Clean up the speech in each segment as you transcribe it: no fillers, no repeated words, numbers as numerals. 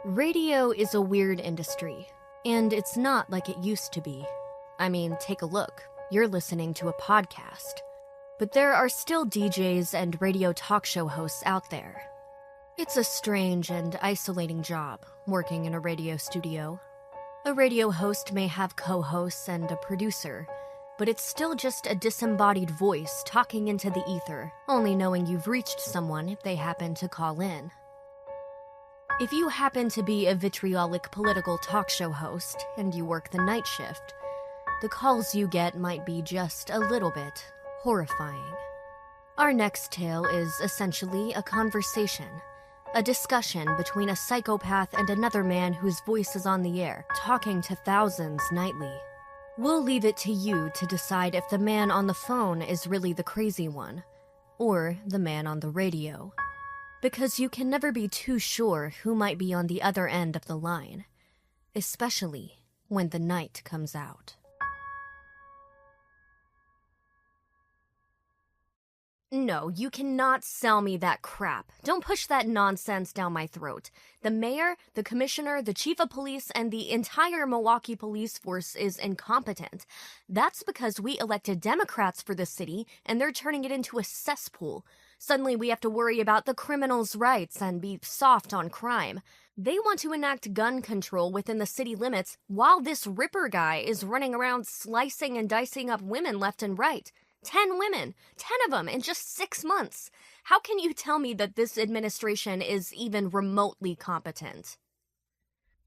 Radio is a weird industry, and it's not like it used to be. I mean, take a look. You're listening to a podcast. But there are still DJs and radio talk show hosts out there. It's a strange and isolating job, working in a radio studio. A radio host may have co-hosts and a producer, but it's still just a disembodied voice talking into the ether, only knowing you've reached someone if they happen to call in. If you happen to be a vitriolic political talk show host and you work the night shift, the calls you get might be just a little bit horrifying. Our next tale is essentially a conversation, a discussion between a psychopath and another man whose voice is on the air, talking to thousands nightly. We'll leave it to you to decide if the man on the phone is really the crazy one, or the man on the radio. Because you can never be too sure who might be on the other end of the line, especially when the night comes out. No, you cannot sell me that crap. Don't push that nonsense down my throat. The mayor, the commissioner, the chief of police, and the entire Milwaukee police force is incompetent. That's because we elected Democrats for the city, and they're turning it into a cesspool. Suddenly we have to worry about the criminals' rights and be soft on crime. They want to enact gun control within the city limits while this Ripper guy is running around slicing and dicing up women left and right. 10 women, 10 of them in just 6 months. How can you tell me that this administration is even remotely competent?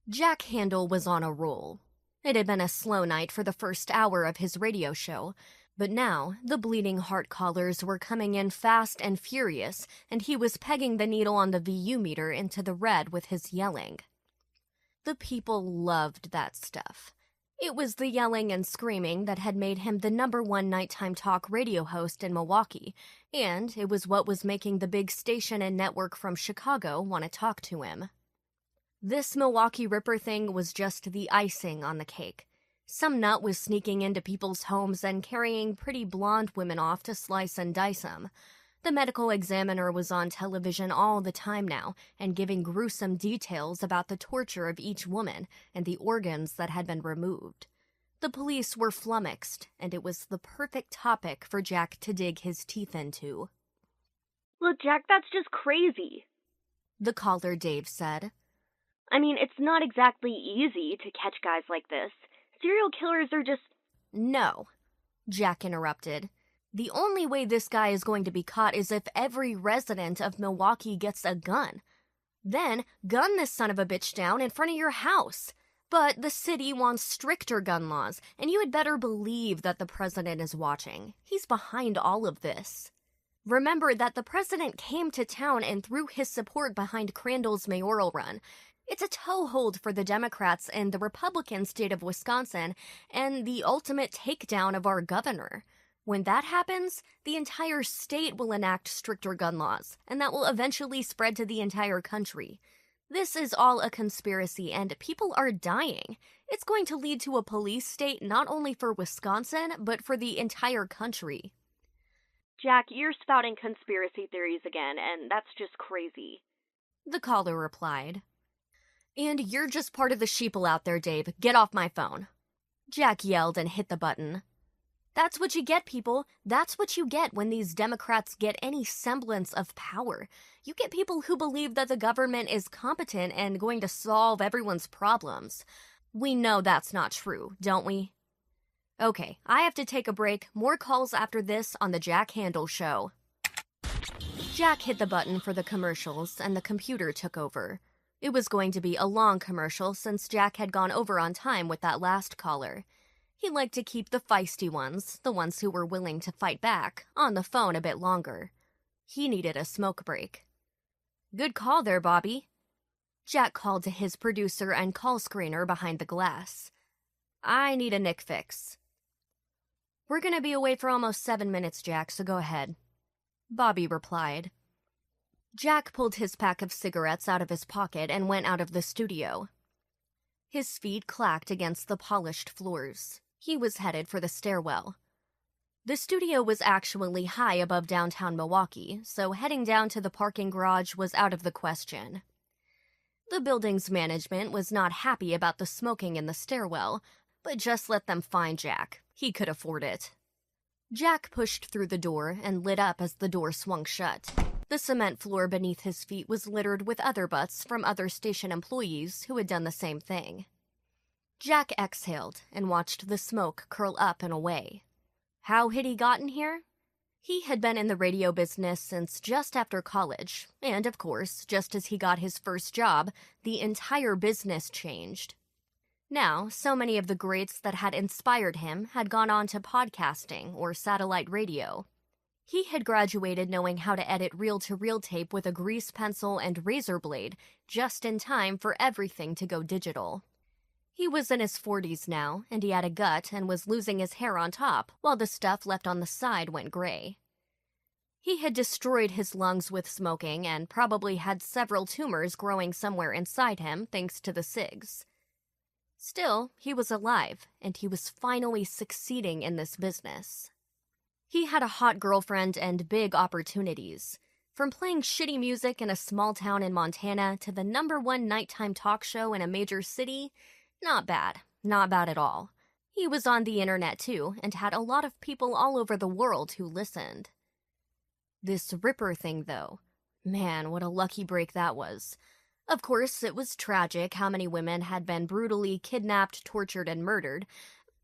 Jack Handel was on a roll. It had been a slow night for the first hour of his radio show, but now the bleeding heart callers were coming in fast and furious, and he was pegging the needle on the VU meter into the red with his yelling. The people loved that stuff. It was the yelling and screaming that had made him the #1 nighttime talk radio host in Milwaukee, and it was what was making the big station and network from Chicago want to talk to him. This Milwaukee Ripper thing was just the icing on the cake. Some nut was sneaking into people's homes and carrying pretty blonde women off to slice and dice them. The medical examiner was on television all the time now and giving gruesome details about the torture of each woman and the organs that had been removed. The police were flummoxed, and it was the perfect topic for Jack to dig his teeth into. Look, Jack, that's just crazy, the caller Dave said. I mean, it's not exactly easy to catch guys like this. Serial killers are just... No, Jack interrupted. The only way this guy is going to be caught is if every resident of Milwaukee gets a gun. Then, gun this son of a bitch down in front of your house. But the city wants stricter gun laws, and you had better believe that the president is watching. He's behind all of this. Remember that the president came to town and threw his support behind Crandall's mayoral run. It's a toehold for the Democrats in the Republican state of Wisconsin and the ultimate takedown of our governor. When that happens, the entire state will enact stricter gun laws, and that will eventually spread to the entire country. This is all a conspiracy, and people are dying. It's going to lead to a police state not only for Wisconsin, but for the entire country. Jack, you're spouting conspiracy theories again, and that's just crazy, the caller replied. And you're just part of the sheeple out there, Dave. Get off my phone. Jack yelled and hit the button. That's what you get, people. That's what you get when these Democrats get any semblance of power. You get people who believe that the government is competent and going to solve everyone's problems. We know that's not true, don't we? Okay, I have to take a break. More calls after this on the Jack Handel Show. Jack hit the button for the commercials, and the computer took over. It was going to be a long commercial since Jack had gone over on time with that last caller. He liked to keep the feisty ones, the ones who were willing to fight back, on the phone a bit longer. He needed a smoke break. Good call there, Bobby. Jack called to his producer and call screener behind the glass. I need a Nick fix. We're going to be away for almost 7 minutes, Jack, so go ahead. Bobby replied. Jack pulled his pack of cigarettes out of his pocket and went out of the studio. His feet clacked against the polished floors. He was headed for the stairwell. The studio was actually high above downtown Milwaukee, so heading down to the parking garage was out of the question. The building's management was not happy about the smoking in the stairwell, but just let them find Jack. He could afford it. Jack pushed through the door and lit up as the door swung shut. The cement floor beneath his feet was littered with other butts from other station employees who had done the same thing. Jack exhaled and watched the smoke curl up and away. How had he gotten here? He had been in the radio business since just after college, and of course, just as he got his first job, the entire business changed. Now, so many of the greats that had inspired him had gone on to podcasting or satellite radio. He had graduated knowing how to edit reel-to-reel tape with a grease pencil and razor blade just in time for everything to go digital. He was in his 40s now, and he had a gut and was losing his hair on top, while the stuff left on the side went gray. He had destroyed his lungs with smoking and probably had several tumors growing somewhere inside him thanks to the cigs. Still, he was alive, and he was finally succeeding in this business. He had a hot girlfriend and big opportunities. From playing shitty music in a small town in Montana to the #1 nighttime talk show in a major city, not bad at all. He was on the internet too, and had a lot of people all over the world who listened. This Ripper thing, though, man, what a lucky break that was. Of course, it was tragic how many women had been brutally kidnapped, tortured, and murdered,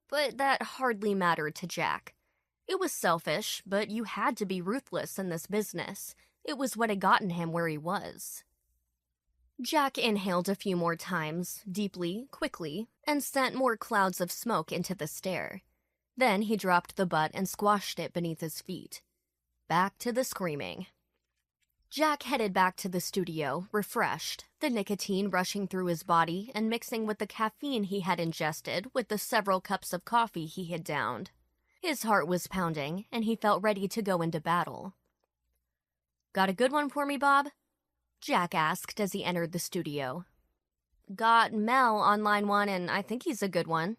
but that hardly mattered to Jack. It was selfish, but you had to be ruthless in this business. It was what had gotten him where he was. Jack inhaled a few more times, deeply, quickly, and sent more clouds of smoke into the stair. Then he dropped the butt and squashed it beneath his feet. Back to the screaming. Jack headed back to the studio, refreshed, the nicotine rushing through his body and mixing with the caffeine he had ingested with the several cups of coffee he had downed. His heart was pounding, and he felt ready to go into battle. "Got a good one for me, Bob?" Jack asked as he entered the studio. "Got Mel on line 1, and I think he's a good one,"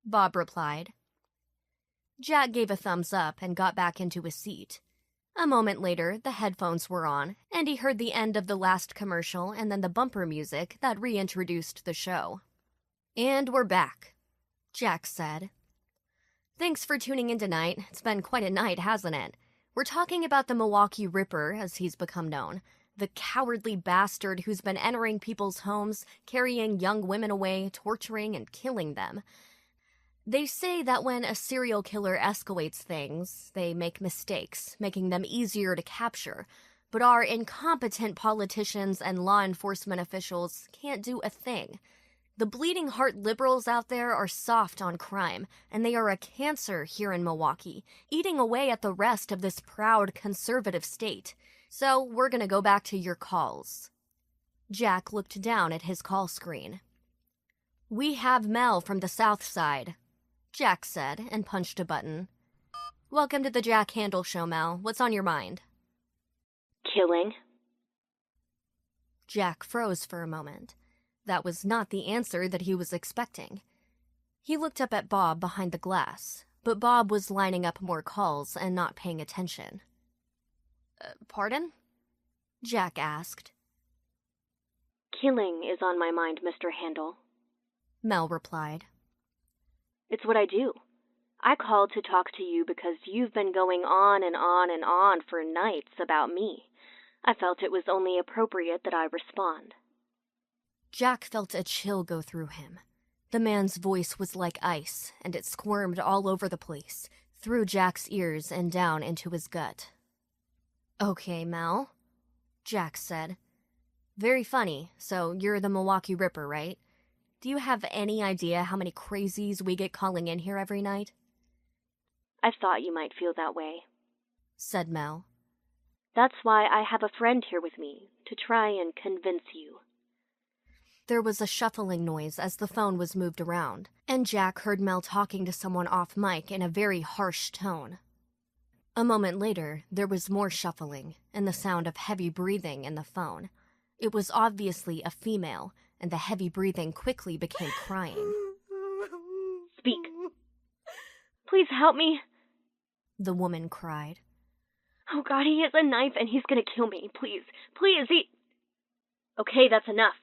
Bob replied. Jack gave a thumbs up and got back into his seat. A moment later, the headphones were on, and he heard the end of the last commercial and then the bumper music that reintroduced the show. "And we're back," Jack said. "Thanks for tuning in tonight. It's been quite a night, hasn't it? We're talking about the Milwaukee Ripper, as he's become known. The cowardly bastard who's been entering people's homes, carrying young women away, torturing and killing them. They say that when a serial killer escalates things, they make mistakes, making them easier to capture. But our incompetent politicians and law enforcement officials can't do a thing. The bleeding heart liberals out there are soft on crime, and they are a cancer here in Milwaukee, eating away at the rest of this proud conservative state. So we're gonna go back to your calls." Jack looked down at his call screen. "We have Mel from the South Side," Jack said and punched a button. "Welcome to the Jack Handle Show, Mel. What's on your mind?" Killing. Jack froze for a moment. That was not the answer that he was expecting. He looked up at Bob behind the glass, but Bob was lining up more calls and not paying attention. Pardon?" Jack asked. Killing is on my mind, Mr. Handel, Mel replied. "It's what I do. I called to talk to you because you've been going on and on and on for nights about me. I felt it was only appropriate that I respond." Jack felt a chill go through him. The man's voice was like ice, and it squirmed all over the place, through Jack's ears and down into his gut. "Okay, Mel," Jack said. "Very funny. So you're the Milwaukee Ripper, right? Do you have any idea how many crazies we get calling in here every night?" "I thought you might feel that way," said Mel. "That's why I have a friend here with me, to try and convince you." There was a shuffling noise as the phone was moved around, and Jack heard Mel talking to someone off mic in a very harsh tone. A moment later, there was more shuffling and the sound of heavy breathing in the phone. It was obviously a female, and the heavy breathing quickly became crying. "Speak. Please help me," the woman cried. "Oh God, he has a knife and he's gonna kill me. Please, please, he..." "Okay, that's enough,"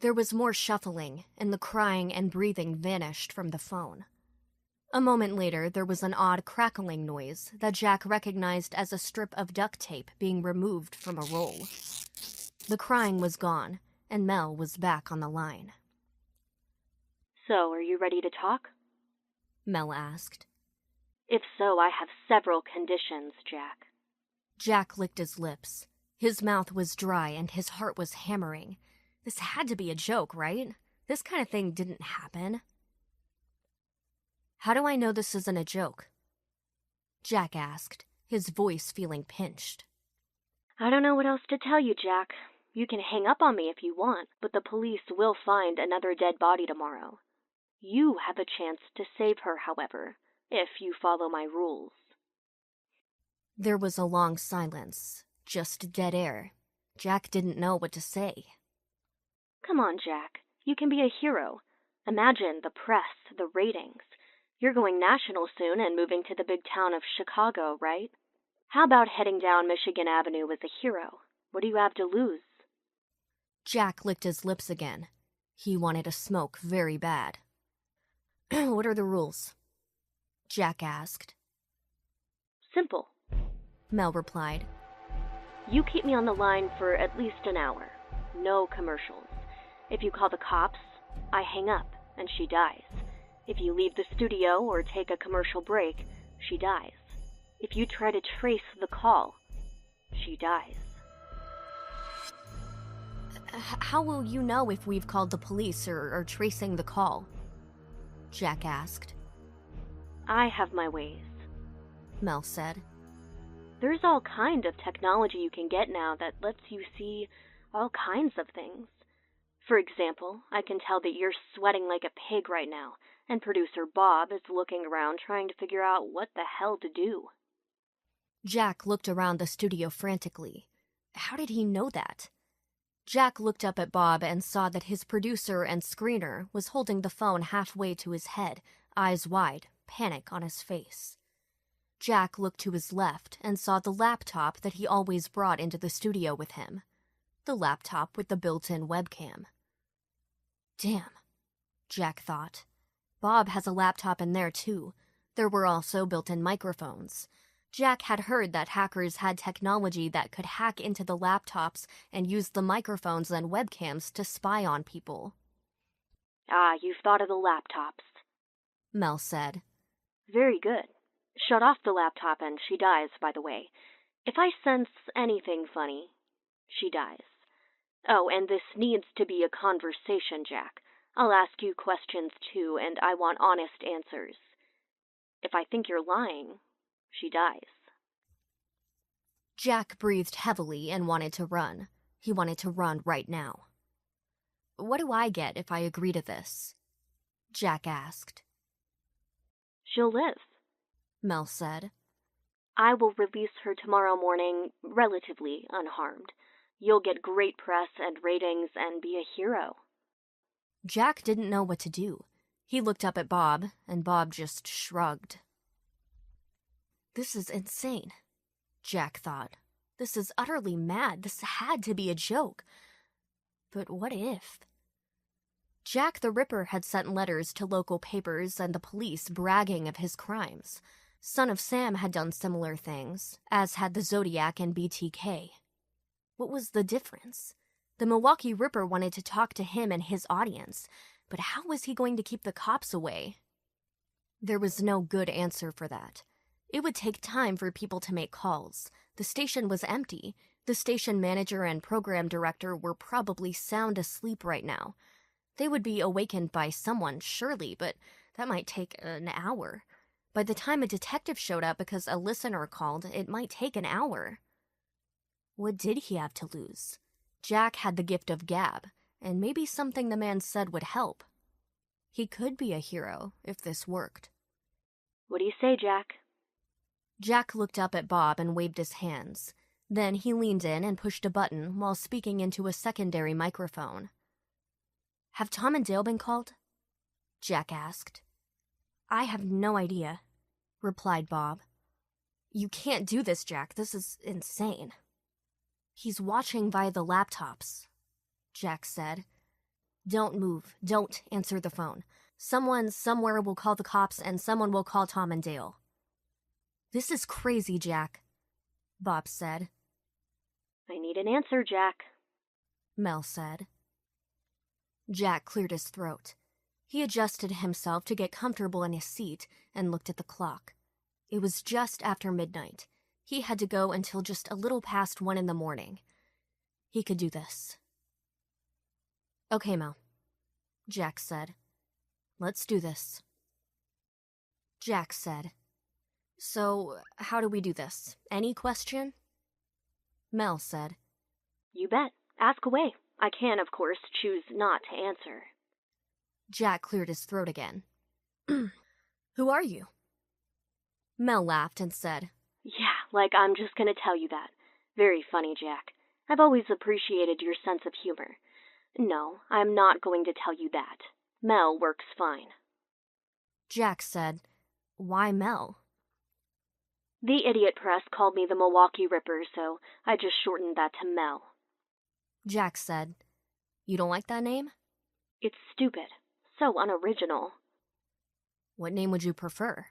There was more shuffling, and the crying and breathing vanished from the phone. A moment later, there was an odd crackling noise that Jack recognized as a strip of duct tape being removed from a roll. The crying was gone, and Mel was back on the line. So, are you ready to talk? Mel asked. If so, I have several conditions, Jack. Jack licked his lips. His mouth was dry and his heart was hammering. This had to be a joke, right? This kind of thing didn't happen. How do I know this isn't a joke? Jack asked, his voice feeling pinched. I don't know what else to tell you, Jack. You can hang up on me if you want, but the police will find another dead body tomorrow. You have a chance to save her, however, if you follow my rules. There was a long silence, just dead air. Jack didn't know what to say. Come on, Jack. You can be a hero. Imagine the press, the ratings. You're going national soon and moving to the big town of Chicago, right? How about heading down Michigan Avenue as a hero? What do you have to lose? Jack licked his lips again. He wanted to smoke very bad. What are the rules? Jack asked. Simple, Mel replied. You keep me on the line for at least an hour. No commercials. If you call the cops, I hang up and she dies. If you leave the studio or take a commercial break, she dies. If you try to trace the call, she dies. How will you know if we've called the police or are tracing the call? Jack asked. I have my ways, Mel said. There's all kind of technology you can get now that lets you see all kinds of things. For example, I can tell that you're sweating like a pig right now, and producer Bob is looking around trying to figure out what the hell to do. Jack looked around the studio frantically. How did he know that? Jack looked up at Bob and saw that his producer and screener was holding the phone halfway to his head, eyes wide, panic on his face. Jack looked to his left and saw the laptop that he always brought into the studio with him. The laptop with the built-in webcam. Damn, Jack thought. Bob has a laptop in there too. There were also built-in microphones. Jack had heard that hackers had technology that could hack into the laptops and use the microphones and webcams to spy on people. Ah, you've thought of the laptops, Mel said. Very good. Shut off the laptop and she dies, by the way. If I sense anything funny, she dies. Oh, and this needs to be a conversation, Jack. I'll ask you questions too, and I want honest answers. If I think you're lying, she dies. Jack breathed heavily and wanted to run. He wanted to run right now. What do I get if I agree to this? Jack asked. She'll live, Mel said. I will release her tomorrow morning, relatively unharmed. You'll get great press and ratings and be a hero. Jack didn't know what to do. He looked up at Bob, and Bob just shrugged. This is insane, Jack thought. This is utterly mad. This had to be a joke. But what if? Jack the Ripper had sent letters to local papers and the police bragging of his crimes. Son of Sam had done similar things, as had the Zodiac and BTK. What was the difference? The Milwaukee Ripper wanted to talk to him and his audience, but how was he going to keep the cops away? There was no good answer for that. It would take time for people to make calls. The station was empty. The station manager and program director were probably sound asleep right now. They would be awakened by someone, surely, but that might take an hour. By the time a detective showed up because a listener called, it might take an hour. What did he have to lose? Jack had the gift of gab, and maybe something the man said would help. He could be a hero if this worked. What do you say, Jack? Jack looked up at Bob and waved his hands. Then he leaned in and pushed a button while speaking into a secondary microphone. Have Tom and Dale been called? Jack asked. I have no idea, replied Bob. You can't do this, Jack. This is insane. He's watching via the laptops, Jack said. Don't move. Don't answer the phone. Someone somewhere will call the cops and someone will call Tom and Dale. This is crazy, Jack, Bob said. I need an answer, Jack, Mel said. Jack cleared his throat. He adjusted himself to get comfortable in his seat and looked at the clock. It was just after midnight. He had to go until just a little past 1 a.m. He could do this. Okay, Mel, Jack said. Let's do this. Jack said. So, how do we do this? Any question? Mel said. You bet. Ask away. I can, of course, choose not to answer. Jack cleared his throat again. Who are you? Mel laughed and said, Yeah, like I'm just gonna tell you that. Very funny, Jack. I've always appreciated your sense of humor. No, I'm not going to tell you that. Mel works fine. Jack said, Why Mel? The idiot press called me the Milwaukee Ripper, so I just shortened that to Mel. Jack said, You don't like that name? It's stupid. So unoriginal. What name would you prefer?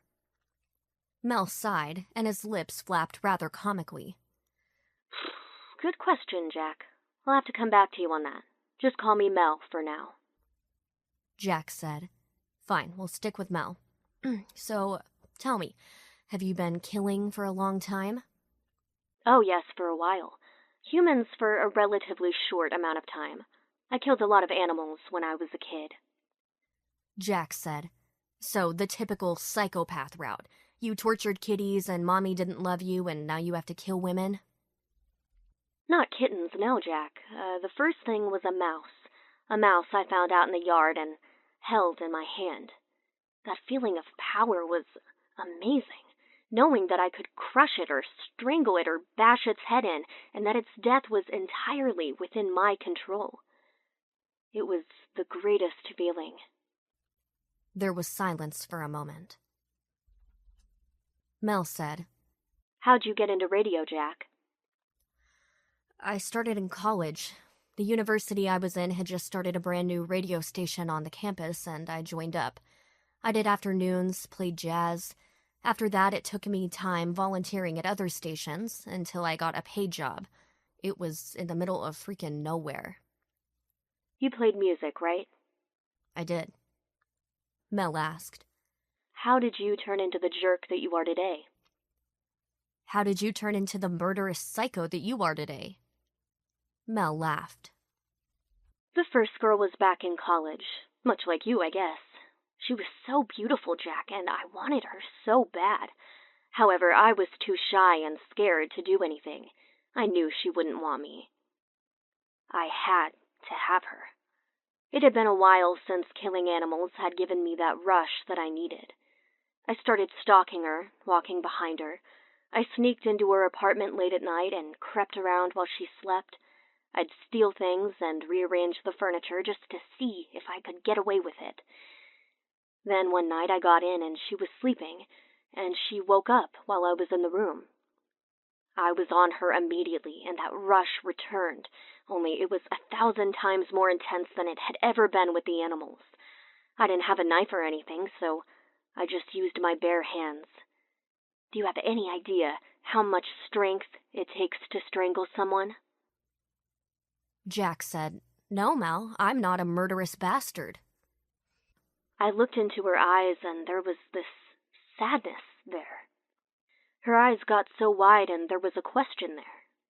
Mel sighed, and his lips flapped rather comically. Good question, Jack. I'll have to come back to you on that. Just call me Mel for now. Jack said, Fine, we'll stick with Mel. So, tell me, have you been killing for a long time? Oh, yes, for a while. Humans for a relatively short amount of time. I killed a lot of animals when I was a kid. Jack said, So the typical psychopath route. You tortured kitties and mommy didn't love you and now you have to kill women? Not kittens, no, Jack. The first thing was a mouse. A mouse I found out in the yard and held in my hand. That feeling of power was amazing. Knowing that I could crush it or strangle it or bash its head in, and that its death was entirely within my control. It was the greatest feeling. There was silence for a moment. Mel said, How'd you get into radio, Jack? I started in college. The university I was in had just started a brand new radio station on the campus, and I joined up. I did afternoons, played jazz. After that, it took me time volunteering at other stations until I got a paid job. It was in the middle of freaking nowhere. You played music, right? I did. Mel asked. How did you turn into the jerk that you are today? How did you turn into the murderous psycho that you are today? Mel laughed. The first girl was back in college, much like you, I guess. She was so beautiful, Jack, and I wanted her so bad. However, I was too shy and scared to do anything. I knew she wouldn't want me. I had to have her. It had been a while since killing animals had given me that rush that I needed. I started stalking her, walking behind her. I sneaked into her apartment late at night and crept around while she slept. I'd steal things and rearrange the furniture just to see if I could get away with it. Then one night I got in and she was sleeping, and she woke up while I was in the room. I was on her immediately, and that rush returned, only it was 1,000 times more intense than it had ever been with the animals. I didn't have a knife or anything, so I just used my bare hands. Do you have any idea how much strength it takes to strangle someone? Jack said, No, Mel, I'm not a murderous bastard. I looked into her eyes, and there was this sadness there. Her eyes got so wide, and there was a question there.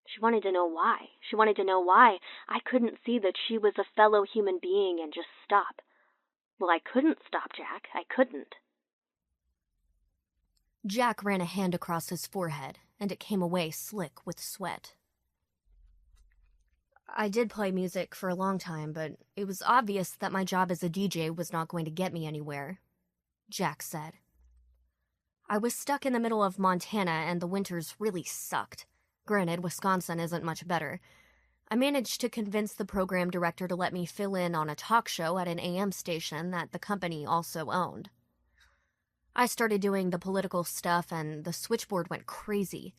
She wanted to know why. She wanted to know why I couldn't see that she was a fellow human being and just stop. Well, I couldn't stop, Jack. I couldn't. Jack ran a hand across his forehead, and it came away slick with sweat. I did play music for a long time, but it was obvious that my job as a DJ was not going to get me anywhere, Jack said. I was stuck in the middle of Montana, and the winters really sucked. Granted, Wisconsin isn't much better. I managed to convince the program director to let me fill in on a talk show at an AM station that the company also owned. I started doing the political stuff, and the switchboard went crazy.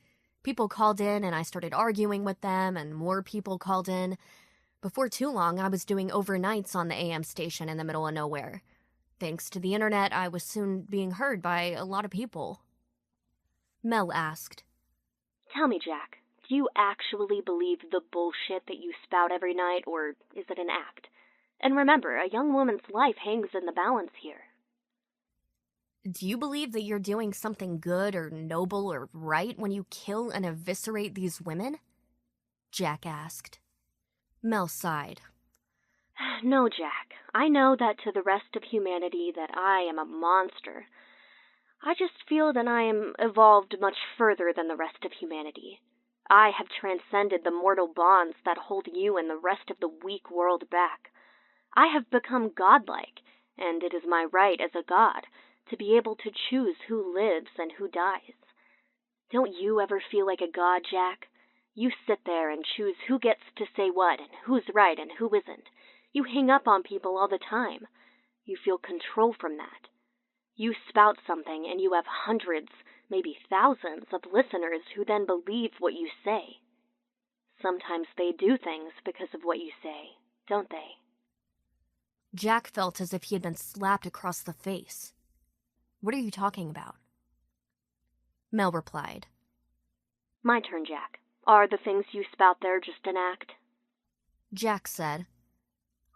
People called in, and I started arguing with them, and more people called in. Before too long, I was doing overnights on the AM station in the middle of nowhere. Thanks to the internet, I was soon being heard by a lot of people. Mel asked. Tell me, Jack, do you actually believe the bullshit that you spout every night, or is it an act? And remember, a young woman's life hangs in the balance here. Do you believe that you're doing something good or noble or right when you kill and eviscerate these women? Jack asked. Mel sighed. No, Jack. I know that to the rest of humanity that I am a monster. I just feel that I am evolved much further than the rest of humanity. I have transcended the mortal bonds that hold you and the rest of the weak world back. I have become godlike, and it is my right as a god to be able to choose who lives and who dies. Don't you ever feel like a god, Jack? You sit there and choose who gets to say what and who's right and who isn't. You hang up on people all the time. You feel control from that. You spout something and you have hundreds, maybe thousands of listeners who then believe what you say. Sometimes they do things because of what you say, don't they? Jack felt as if he had been slapped across the face. What are you talking about? Mel replied. My turn, Jack. Are the things you spout there just an act? Jack said,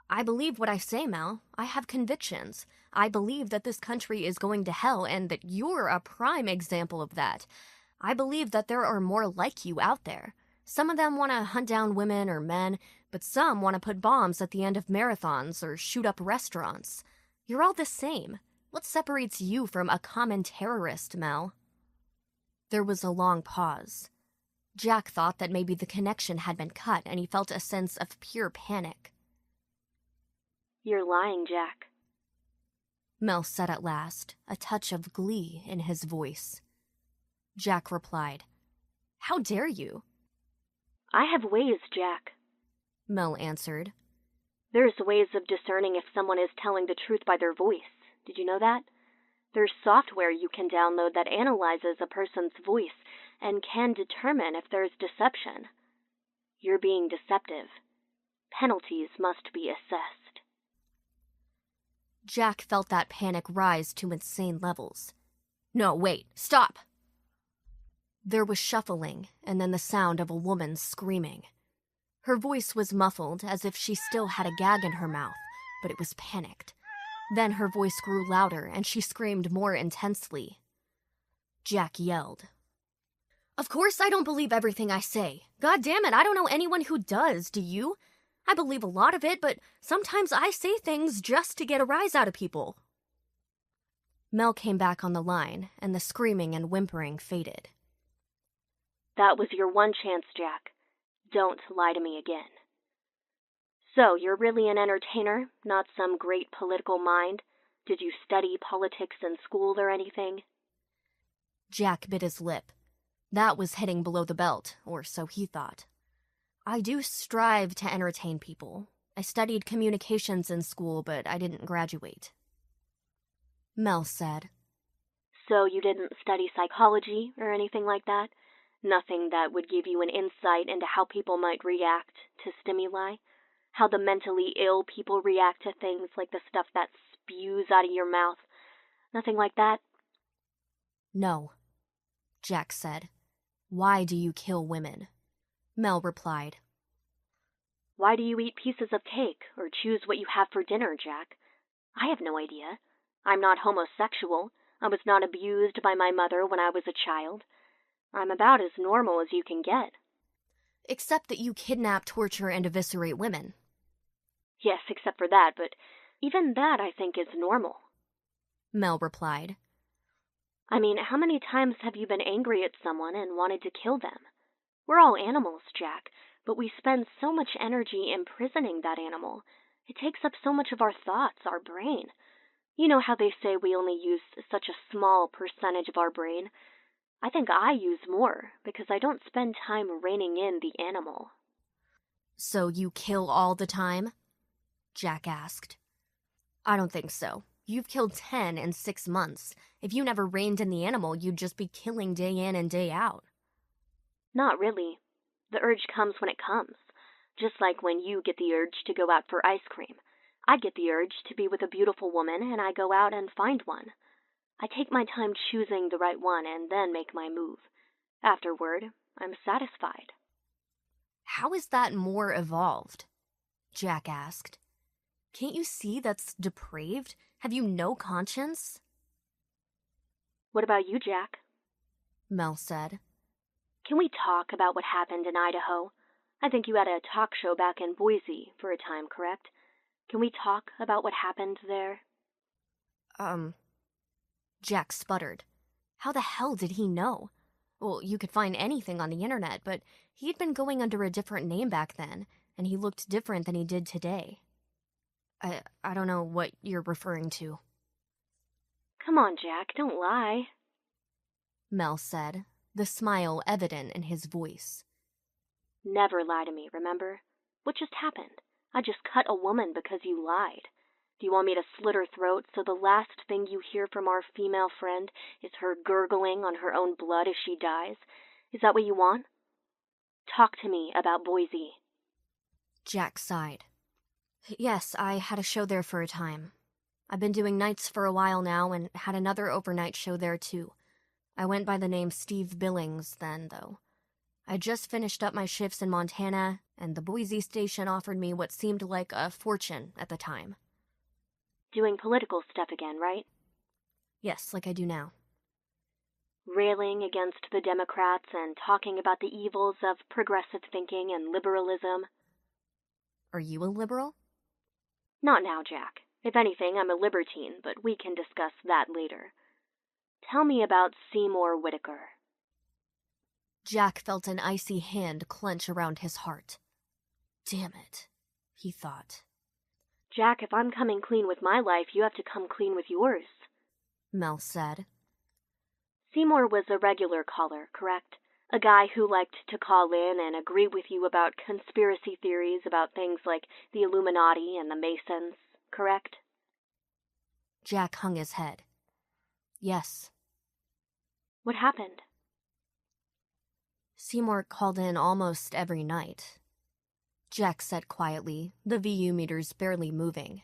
I believe what I say, Mel. I have convictions. I believe that this country is going to hell and that you're a prime example of that. I believe that there are more like you out there. Some of them want to hunt down women or men, but some want to put bombs at the end of marathons or shoot up restaurants. You're all the same. What separates you from a common terrorist, Mel? There was a long pause. Jack thought that maybe the connection had been cut, and he felt a sense of pure panic. You're lying, Jack. Mel said at last, a touch of glee in his voice. Jack replied, How dare you? I have ways, Jack. Mel answered. There's ways of discerning if someone is telling the truth by their voice. Did you know that? There's software you can download that analyzes a person's voice and can determine if there's deception. You're being deceptive. Penalties must be assessed. Jack felt that panic rise to insane levels. No, wait, stop! There was shuffling, and then the sound of a woman screaming. Her voice was muffled, as if she still had a gag in her mouth, but it was panicked. Then her voice grew louder, and she screamed more intensely. Jack yelled. Of course I don't believe everything I say. God damn it, I don't know anyone who does, do you? I believe a lot of it, but sometimes I say things just to get a rise out of people. Mel came back on the line, and the screaming and whimpering faded. That was your one chance, Jack. Don't lie to me again. So, you're really an entertainer, not some great political mind? Did you study politics in school or anything? Jack bit his lip. That was hitting below the belt, or so he thought. I do strive to entertain people. I studied communications in school, but I didn't graduate. Mel said. So you didn't study psychology or anything like that? Nothing that would give you an insight into how people might react to stimuli? How the mentally ill people react to things like the stuff that spews out of your mouth? Nothing like that? No, Jack said. Why do you kill women? Mel replied. Why do you eat pieces of cake or choose what you have for dinner, Jack? I have no idea. I'm not homosexual. I was not abused by my mother when I was a child. I'm about as normal as you can get. Except that you kidnap, torture, and eviscerate women. Yes, except for that, but even that I think is normal. Mel replied. I mean, how many times have you been angry at someone and wanted to kill them? We're all animals, Jack, but we spend so much energy imprisoning that animal. It takes up so much of our thoughts, our brain. You know how they say we only use such a small percentage of our brain? I think I use more because I don't spend time reining in the animal. So you kill all the time? Jack asked. I don't think so. You've killed 10 in 6 months. If you never reined in the animal, you'd just be killing day in and day out. Not really. The urge comes when it comes. Just like when you get the urge to go out for ice cream. I get the urge to be with a beautiful woman and I go out and find one. I take my time choosing the right one and then make my move. Afterward, I'm satisfied. How is that more evolved? Jack asked. Can't you see that's depraved? Have you no conscience? What about you, Jack? Mel said. Can we talk about what happened in Idaho? I think you had a talk show back in Boise for a time, correct? Can we talk about what happened there? Jack sputtered. How the hell did he know? Well, you could find anything on the internet, but he'd been going under a different name back then, and he looked different than he did today. I don't know what you're referring to. Come on, Jack, don't lie. Mel said, the smile evident in his voice. Never lie to me, remember? What just happened? I just cut a woman because you lied. Do you want me to slit her throat so the last thing you hear from our female friend is her gurgling on her own blood as she dies? Is that what you want? Talk to me about Boise. Jack sighed. Yes, I had a show there for a time. I've been doing nights for a while now and had another overnight show there too. I went by the name Steve Billings then, though. I just finished up my shifts in Montana, and the Boise station offered me what seemed like a fortune at the time. Doing political stuff again, right? Yes, like I do now. Railing against the Democrats and talking about the evils of progressive thinking and liberalism. Are you a liberal? Not now, Jack. If anything, I'm a libertine, but we can discuss that later. Tell me about Seymour Whitaker. Jack felt an icy hand clench around his heart. Damn it, he thought. Jack, if I'm coming clean with my life, you have to come clean with yours, Mel said. Seymour was a regular caller, correct? A guy who liked to call in and agree with you about conspiracy theories about things like the Illuminati and the Masons, correct? Jack hung his head. Yes. What happened? Seymour called in almost every night. Jack said quietly, the VU meters barely moving.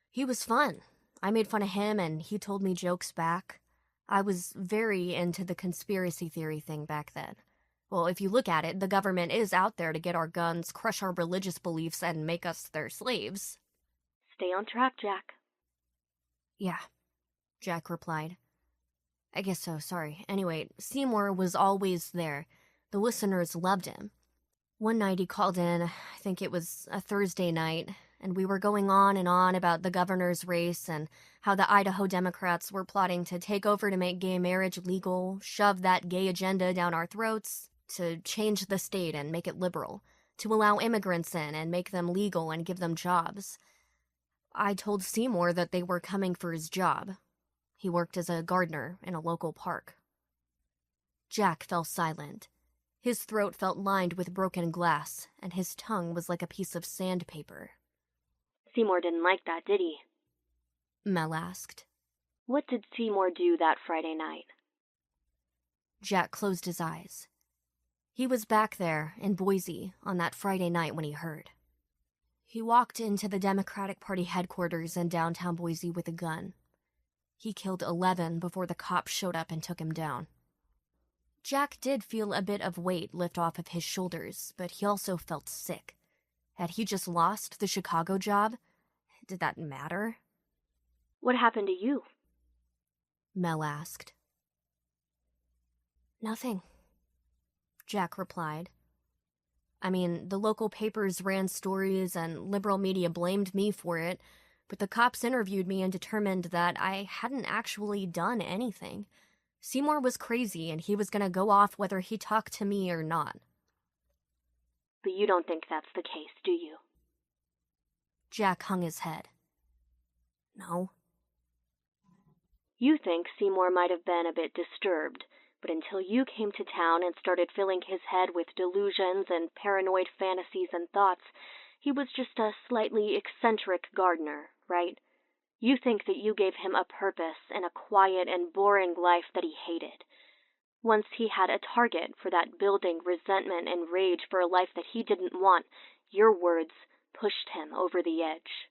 He was fun. I made fun of him and he told me jokes back. I was very into the conspiracy theory thing back then. Well, if you look at it, the government is out there to get our guns, crush our religious beliefs, and make us their slaves. Stay on track, Jack. Yeah, Jack replied. I guess so, sorry. Anyway, Seymour was always there. The listeners loved him. One night he called in, I think it was a Thursday night, and we were going on and on about the governor's race and how the Idaho Democrats were plotting to take over to make gay marriage legal, shove that gay agenda down our throats, to change the state and make it liberal, to allow immigrants in and make them legal and give them jobs. I told Seymour that they were coming for his job. He worked as a gardener in a local park. Jack fell silent. His throat felt lined with broken glass, and his tongue was like a piece of sandpaper. Seymour didn't like that, did he? Mel asked. What did Seymour do that Friday night? Jack closed his eyes. He was back there in Boise on that Friday night when he heard. He walked into the Democratic Party headquarters in downtown Boise with a gun. He killed 11 before the cops showed up and took him down. Jack did feel a bit of weight lift off of his shoulders, but he also felt sick. Had he just lost the Chicago job? Did that matter? What happened to you? Mel asked. Nothing, Jack replied. I mean, the local papers ran stories and liberal media blamed me for it, but the cops interviewed me and determined that I hadn't actually done anything. Seymour was crazy and he was going to go off whether he talked to me or not. But you don't think that's the case, do you? Jack hung his head. No. You think Seymour might have been a bit disturbed, but until you came to town and started filling his head with delusions and paranoid fantasies and thoughts, he was just a slightly eccentric gardener, right? You think that you gave him a purpose in a quiet and boring life that he hated. Once he had a target for that building resentment and rage for a life that he didn't want, your words pushed him over the edge.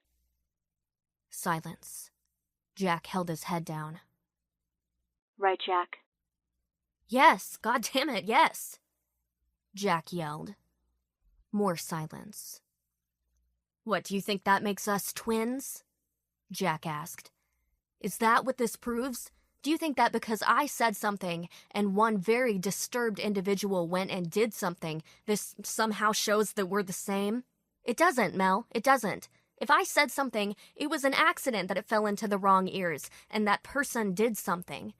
Silence. Jack held his head down. Right, Jack? Yes, God damn it, yes! Jack yelled. More silence. What, do you think that makes us twins? Jack asked. Is that what this proves? Do you think that because I said something and one very disturbed individual went and did something, this somehow shows that we're the same? It doesn't, Mel. It doesn't. If I said something, it was an accident that it fell into the wrong ears, and that person did something.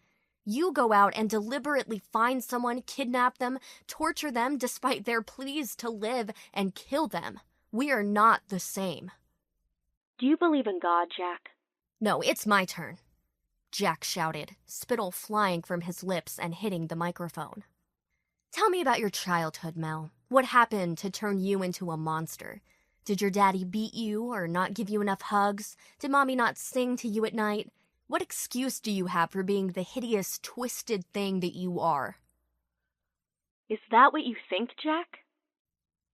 You go out and deliberately find someone, kidnap them, torture them despite their pleas to live, and kill them. We are not the same. Do you believe in God, Jack? No, it's my turn. Jack shouted, spittle flying from his lips and hitting the microphone. Tell me about your childhood, Mel. What happened to turn you into a monster? Did your daddy beat you or not give you enough hugs? Did mommy not sing to you at night? What excuse do you have for being the hideous, twisted thing that you are? Is that what you think, Jack?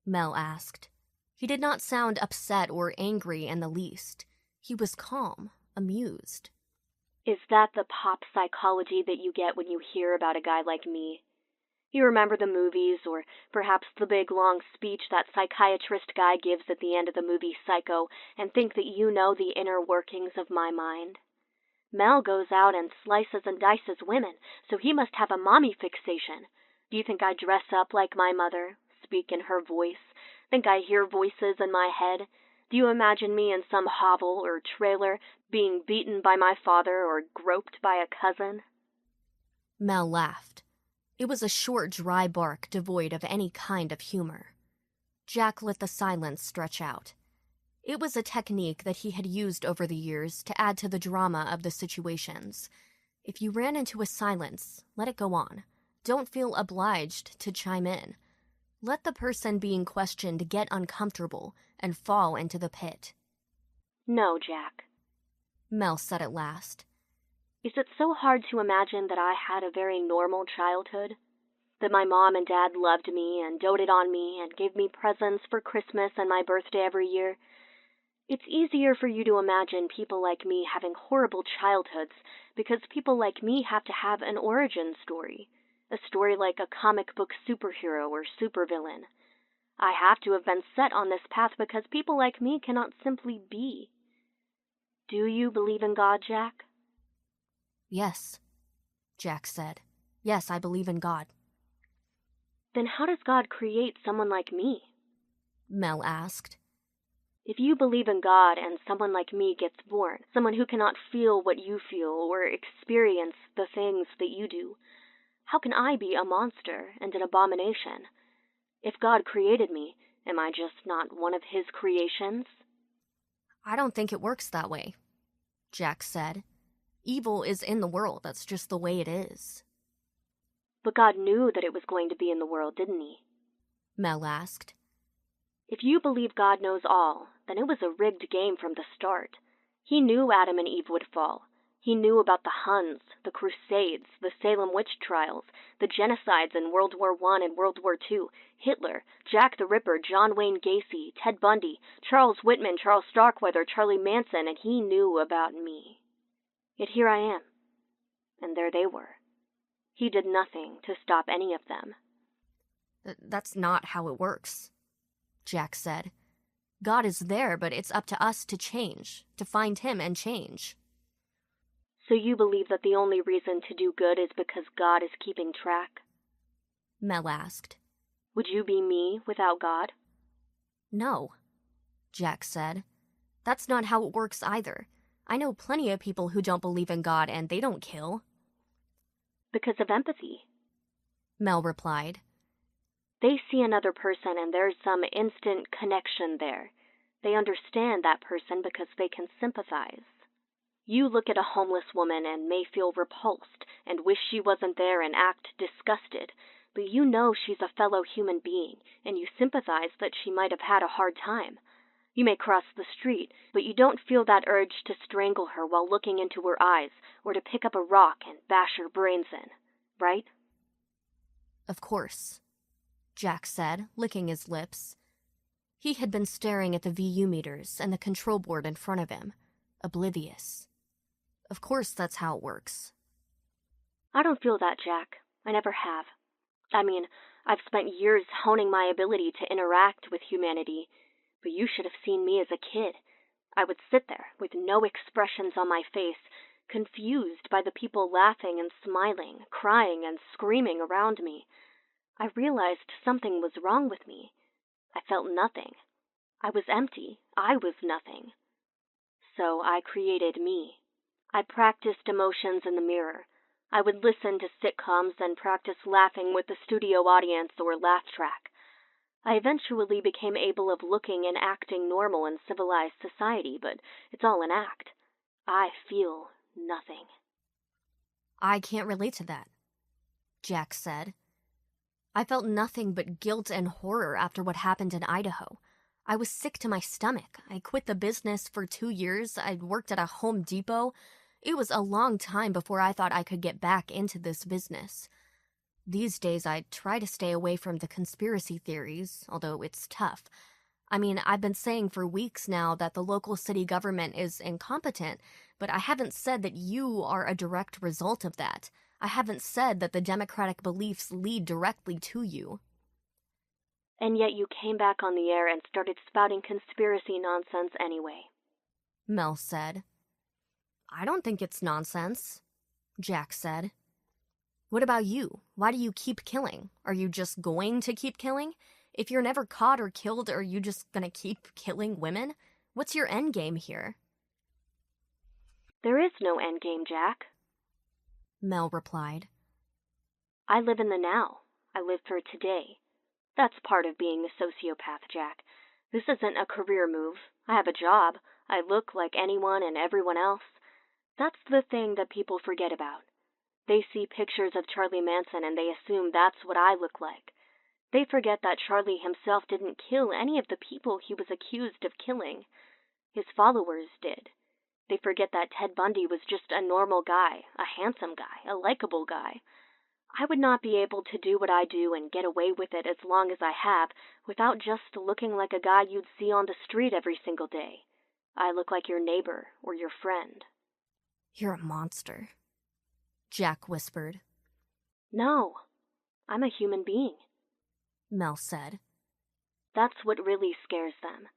Mel asked. He did not sound upset or angry in the least. He was calm, amused. Is that the pop psychology that you get when you hear about a guy like me? You remember the movies, or perhaps the big long speech that psychiatrist guy gives at the end of the movie Psycho, and think that you know the inner workings of my mind? Mel goes out and slices and dices women, so he must have a mommy fixation. Do you think I dress up like my mother, speak in her voice, think I hear voices in my head? Do you imagine me in some hovel or trailer being beaten by my father or groped by a cousin? Mel laughed. It was a short, dry bark devoid of any kind of humor. Jack let the silence stretch out. It was a technique that he had used over the years to add to the drama of the situations. If you ran into a silence, let it go on. Don't feel obliged to chime in. Let the person being questioned get uncomfortable and fall into the pit. No, Jack. Mel said at last. Is it so hard to imagine that I had a very normal childhood? That my mom and dad loved me and doted on me and gave me presents for Christmas and my birthday every year? It's easier for you to imagine people like me having horrible childhoods because people like me have to have an origin story, a story like a comic book superhero or supervillain. I have to have been set on this path because people like me cannot simply be. Do you believe in God, Jack? Yes, Jack said. Yes, I believe in God. Then how does God create someone like me? Mel asked. If you believe in God and someone like me gets born, someone who cannot feel what you feel or experience the things that you do, how can I be a monster and an abomination? If God created me, am I just not one of his creations? I don't think it works that way, Jack said. Evil is in the world. That's just the way it is. But God knew that it was going to be in the world, didn't he? Mel asked. If you believe God knows all, then it was a rigged game from the start. He knew Adam and Eve would fall. He knew about the Huns, the Crusades, the Salem witch trials, the genocides in World War I and World War II, Hitler, Jack the Ripper, John Wayne Gacy, Ted Bundy, Charles Whitman, Charles Starkweather, Charlie Manson, and he knew about me. Yet here I am, and there they were. He did nothing to stop any of them. That's not how it works, Jack said. God is there, but it's up to us to change, to find him and change. So you believe that the only reason to do good is because God is keeping track? Mel asked. Would you be me without God? No, Jack said. That's not how it works either. I know plenty of people who don't believe in God and they don't kill. Because of empathy, Mel replied. They see another person and there's some instant connection there. They understand that person because they can sympathize. You look at a homeless woman and may feel repulsed and wish she wasn't there and act disgusted, but you know she's a fellow human being and you sympathize that she might have had a hard time. You may cross the street, but you don't feel that urge to strangle her while looking into her eyes or to pick up a rock and bash her brains in, right? Of course, Jack said, licking his lips. He had been staring at the VU meters and the control board in front of him, oblivious. Of course that's how it works. I don't feel that, Jack. I never have. I mean, I've spent years honing my ability to interact with humanity, but you should have seen me as a kid. I would sit there with no expressions on my face, confused by the people laughing and smiling, crying and screaming around me. I realized something was wrong with me. I felt nothing. I was empty. I was nothing. So I created me. I practiced emotions in the mirror. I would listen to sitcoms and practice laughing with the studio audience or laugh track. I eventually became able of looking and acting normal in civilized society, but it's all an act. I feel nothing. I can't relate to that, Jack said. I felt nothing but guilt and horror after what happened in Idaho. I was sick to my stomach. I quit the business for 2 years. I'd worked at a Home Depot. It was a long time before I thought I could get back into this business. These days, I try to stay away from the conspiracy theories, although it's tough. I mean, I've been saying for weeks now that the local city government is incompetent, but I haven't said that you are a direct result of that. I haven't said that the democratic beliefs lead directly to you. And yet you came back on the air and started spouting conspiracy nonsense anyway, Mel said. I don't think it's nonsense, Jack said. What about you? Why do you keep killing? Are you just going to keep killing? If you're never caught or killed, are you just gonna keep killing women? What's your end game here? There is no end game, Jack, Mel replied. I live in the now. I live for today. That's part of being a sociopath, Jack. This isn't a career move. I have a job. I look like anyone and everyone else. That's the thing that people forget about. They see pictures of Charlie Manson and they assume that's what I look like. They forget that Charlie himself didn't kill any of the people he was accused of killing. His followers did. They forget that Ted Bundy was just a normal guy, a handsome guy, a likable guy. I would not be able to do what I do and get away with it as long as I have without just looking like a guy you'd see on the street every single day. I look like your neighbor or your friend. You're a monster, Jack whispered. No, I'm a human being, Mel said. That's what really scares them.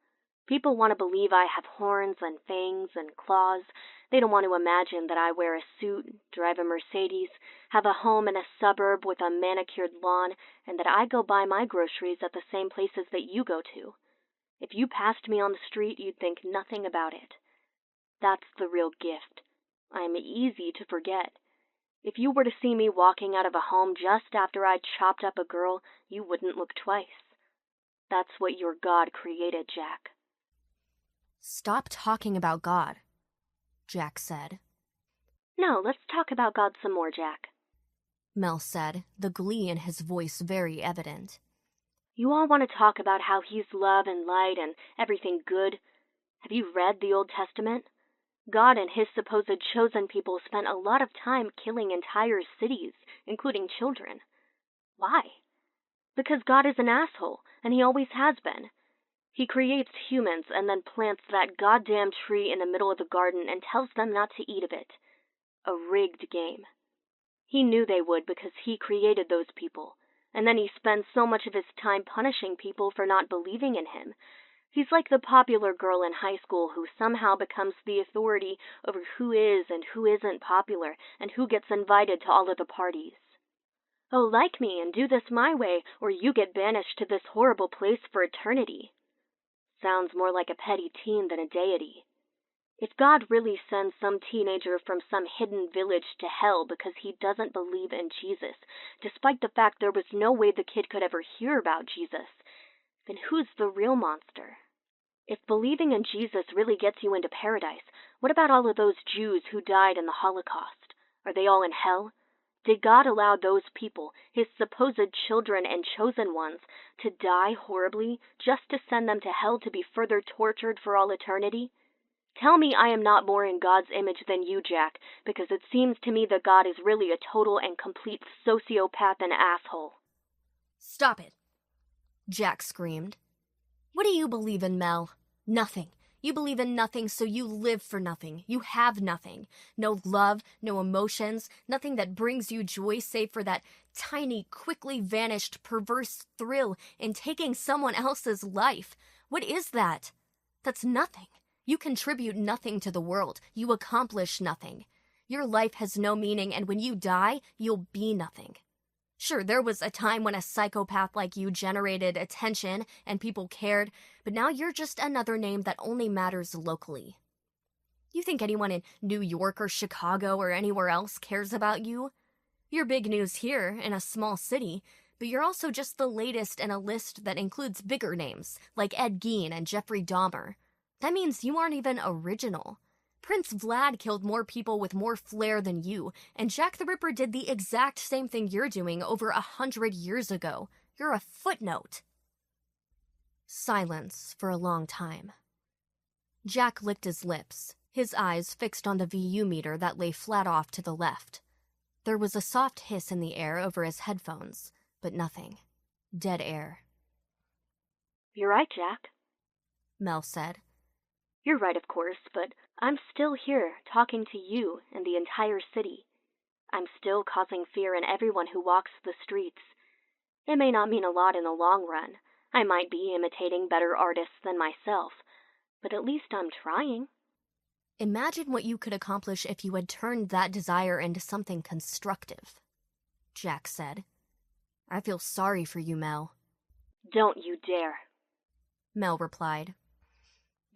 People want to believe I have horns and fangs and claws. They don't want to imagine that I wear a suit, drive a Mercedes, have a home in a suburb with a manicured lawn, and that I go buy my groceries at the same places that you go to. If you passed me on the street, you'd think nothing about it. That's the real gift. I'm easy to forget. If you were to see me walking out of a home just after I'd chopped up a girl, you wouldn't look twice. That's what your God created, Jack. Stop talking about God, Jack said. No, let's talk about God some more, Jack, Mel said, the glee in his voice very evident. You all want to talk about how he's love and light and everything good. Have you read the Old Testament? God and his supposed chosen people spent a lot of time killing entire cities, including children. Why? Because God is an asshole, and he always has been. He creates humans and then plants that goddamn tree in the middle of the garden and tells them not to eat of it. A rigged game. He knew they would because he created those people, and then he spends so much of his time punishing people for not believing in him. He's like the popular girl in high school who somehow becomes the authority over who is and who isn't popular and who gets invited to all of the parties. Oh, like me and do this my way, or you get banished to this horrible place for eternity. Sounds more like a petty teen than a deity. If God really sends some teenager from some hidden village to hell because he doesn't believe in Jesus, despite the fact there was no way the kid could ever hear about Jesus, then who's the real monster? If believing in Jesus really gets you into paradise, what about all of those Jews who died in the Holocaust? Are they all in hell? Did God allow those people, his supposed children and chosen ones, to die horribly just to send them to hell to be further tortured for all eternity? Tell me I am not more in God's image than you, Jack, because it seems to me that God is really a total and complete sociopath and asshole. Stop it, Jack screamed. What do you believe in, Mel? Nothing. You believe in nothing, so you live for nothing. You have nothing. No love, no emotions, nothing that brings you joy save for that tiny, quickly vanished, perverse thrill in taking someone else's life. What is that? That's nothing. You contribute nothing to the world. You accomplish nothing. Your life has no meaning, and when you die, you'll be nothing. Sure, there was a time when a psychopath like you generated attention and people cared, but now you're just another name that only matters locally. You think anyone in New York or Chicago or anywhere else cares about you? You're big news here in a small city, but you're also just the latest in a list that includes bigger names, like Ed Gein and Jeffrey Dahmer. That means you aren't even original. Prince Vlad killed more people with more flair than you, and Jack the Ripper did the exact same thing you're doing over 100 years ago. You're a footnote. Silence for a long time. Jack licked his lips, his eyes fixed on the VU meter that lay flat off to the left. There was a soft hiss in the air over his headphones, but nothing. Dead air. You're right, Jack, Mel said. You're right, of course, but I'm still here, talking to you and the entire city. I'm still causing fear in everyone who walks the streets. It may not mean a lot in the long run. I might be imitating better artists than myself, but at least I'm trying. Imagine what you could accomplish if you had turned that desire into something constructive, Jack said. I feel sorry for you, Mel. Don't you dare, Mel replied.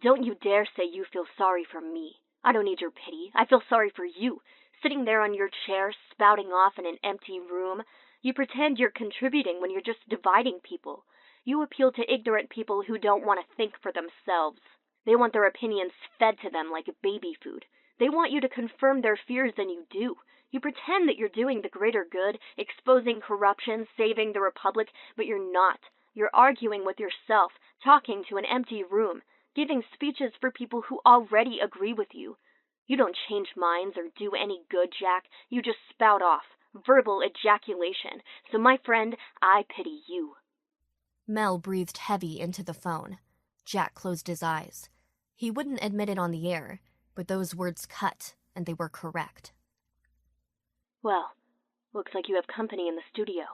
Don't you dare say you feel sorry for me. I don't need your pity. I feel sorry for you, sitting there on your chair, spouting off in an empty room. You pretend you're contributing when you're just dividing people. You appeal to ignorant people who don't want to think for themselves. They want their opinions fed to them like baby food. They want you to confirm their fears than you do. You pretend that you're doing the greater good, exposing corruption, saving the republic, but you're not. You're arguing with yourself, talking to an empty room, giving speeches for people who already agree with you. You don't change minds or do any good, Jack. You just spout off. Verbal ejaculation. So, my friend, I pity you. Mel breathed heavy into the phone. Jack closed his eyes. He wouldn't admit it on the air, but those words cut, and they were correct. Well, looks like you have company in the studio,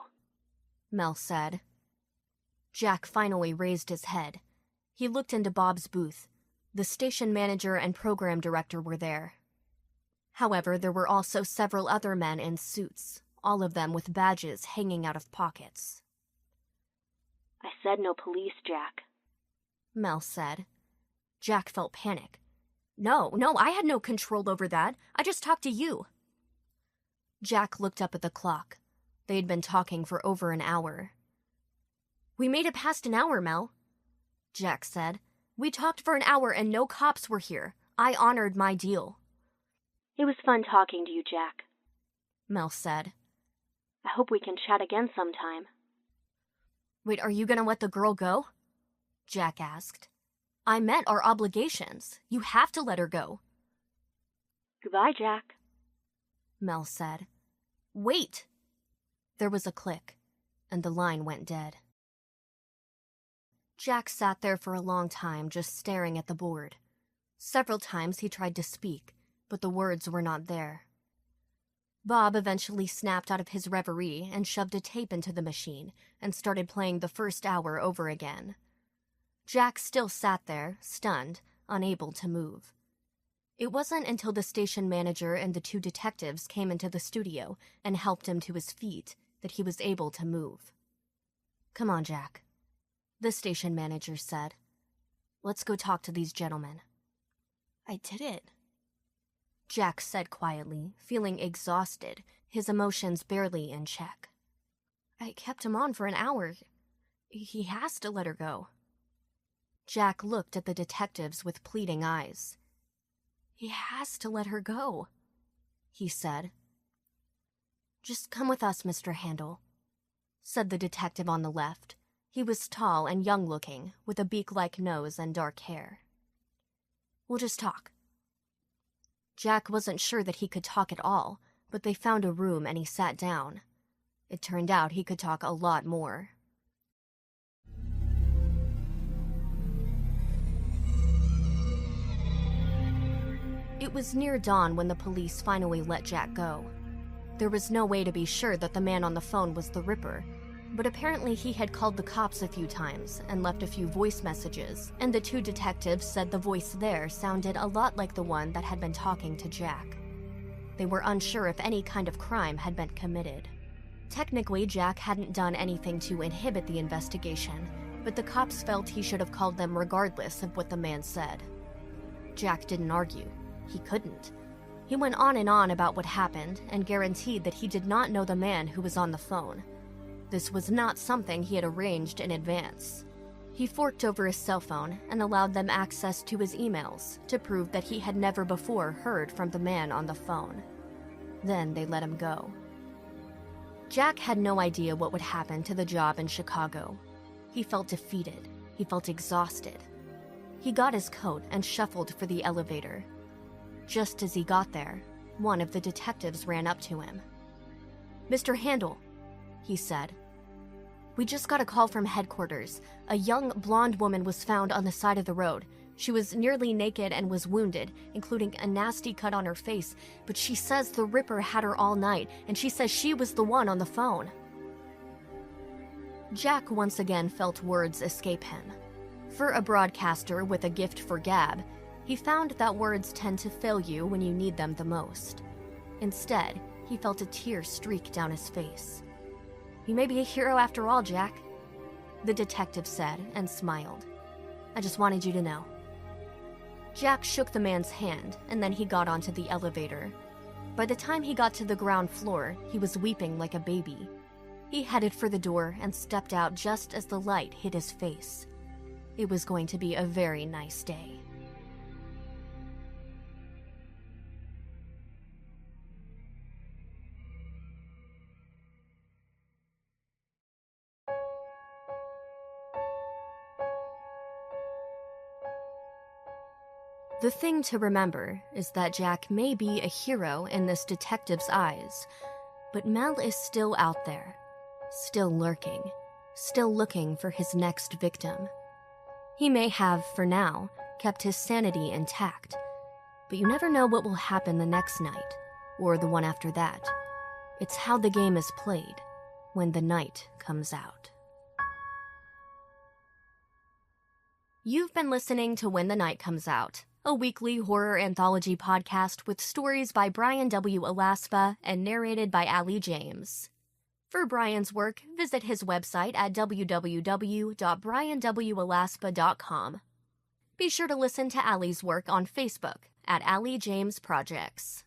Mel said. Jack finally raised his head. He looked into Bob's booth. The station manager and program director were there. However, there were also several other men in suits, all of them with badges hanging out of pockets. I said no police, Jack, Mel said. Jack felt panic. No, I had no control over that. I just talked to you. Jack looked up at the clock. They had been talking for over an hour. We made it past an hour, Mel, Jack said. We talked for an hour and no cops were here. I honored my deal. It was fun talking to you, Jack, Mel said. I hope we can chat again sometime. Wait, are you gonna let the girl go? Jack asked. I met our obligations. You have to let her go. Goodbye, Jack, Mel said. Wait! There was a click, and the line went dead. Jack sat there for a long time, just staring at the board. Several times he tried to speak, but the words were not there. Bob eventually snapped out of his reverie and shoved a tape into the machine and started playing the first hour over again. Jack still sat there, stunned, unable to move. It wasn't until the station manager and the two detectives came into the studio and helped him to his feet that he was able to move. Come on, Jack, the station manager said. Let's go talk to these gentlemen. I did it, Jack said quietly, feeling exhausted, his emotions barely in check. I kept him on for an hour. He has to let her go. Jack looked at the detectives with pleading eyes. He has to let her go, he said. Just come with us, Mr. Handel, said the detective on the left. He was tall and young-looking, with a beak-like nose and dark hair. We'll just talk. Jack wasn't sure that he could talk at all, but they found a room and he sat down. It turned out he could talk a lot more. It was near dawn when the police finally let Jack go. There was no way to be sure that the man on the phone was the Ripper, but apparently he had called the cops a few times and left a few voice messages, and the two detectives said the voice there sounded a lot like the one that had been talking to Jack. They were unsure if any kind of crime had been committed. Technically, Jack hadn't done anything to inhibit the investigation, but the cops felt he should have called them regardless of what the man said. Jack didn't argue. He couldn't. He went on and on about what happened and guaranteed that he did not know the man who was on the phone. This was not something he had arranged in advance. He forked over his cell phone and allowed them access to his emails to prove that he had never before heard from the man on the phone. Then they let him go. Jack had no idea what would happen to the job in Chicago. He felt defeated. He felt exhausted. He got his coat and shuffled for the elevator. Just as he got there, one of the detectives ran up to him. "Mr. Handel," he said. "We just got a call from headquarters. A young blonde woman was found on the side of the road. She was nearly naked and was wounded, including a nasty cut on her face, but she says the Ripper had her all night, and she says she was the one on the phone." Jack once again felt words escape him. For a broadcaster with a gift for gab, he found that words tend to fail you when you need them the most. Instead, he felt a tear streak down his face. "You may be a hero after all, Jack," the detective said and smiled. "I just wanted you to know." Jack shook the man's hand, and then he got onto the elevator. By the time he got to the ground floor, he was weeping like a baby. He headed for the door and stepped out just as the light hit his face. It was going to be a very nice day. The thing to remember is that Jack may be a hero in this detective's eyes, but Mel is still out there, still lurking, still looking for his next victim. He may have, for now, kept his sanity intact, but you never know what will happen the next night, or the one after that. It's how the game is played when the night comes out. You've been listening to When the Night Comes Out, a weekly horror anthology podcast with stories by Brian W. Alaspa and narrated by Allie James. For Brian's work, visit his website at www.brianwalaspa.com. Be sure to listen to Allie's work on Facebook at Allie James Projects.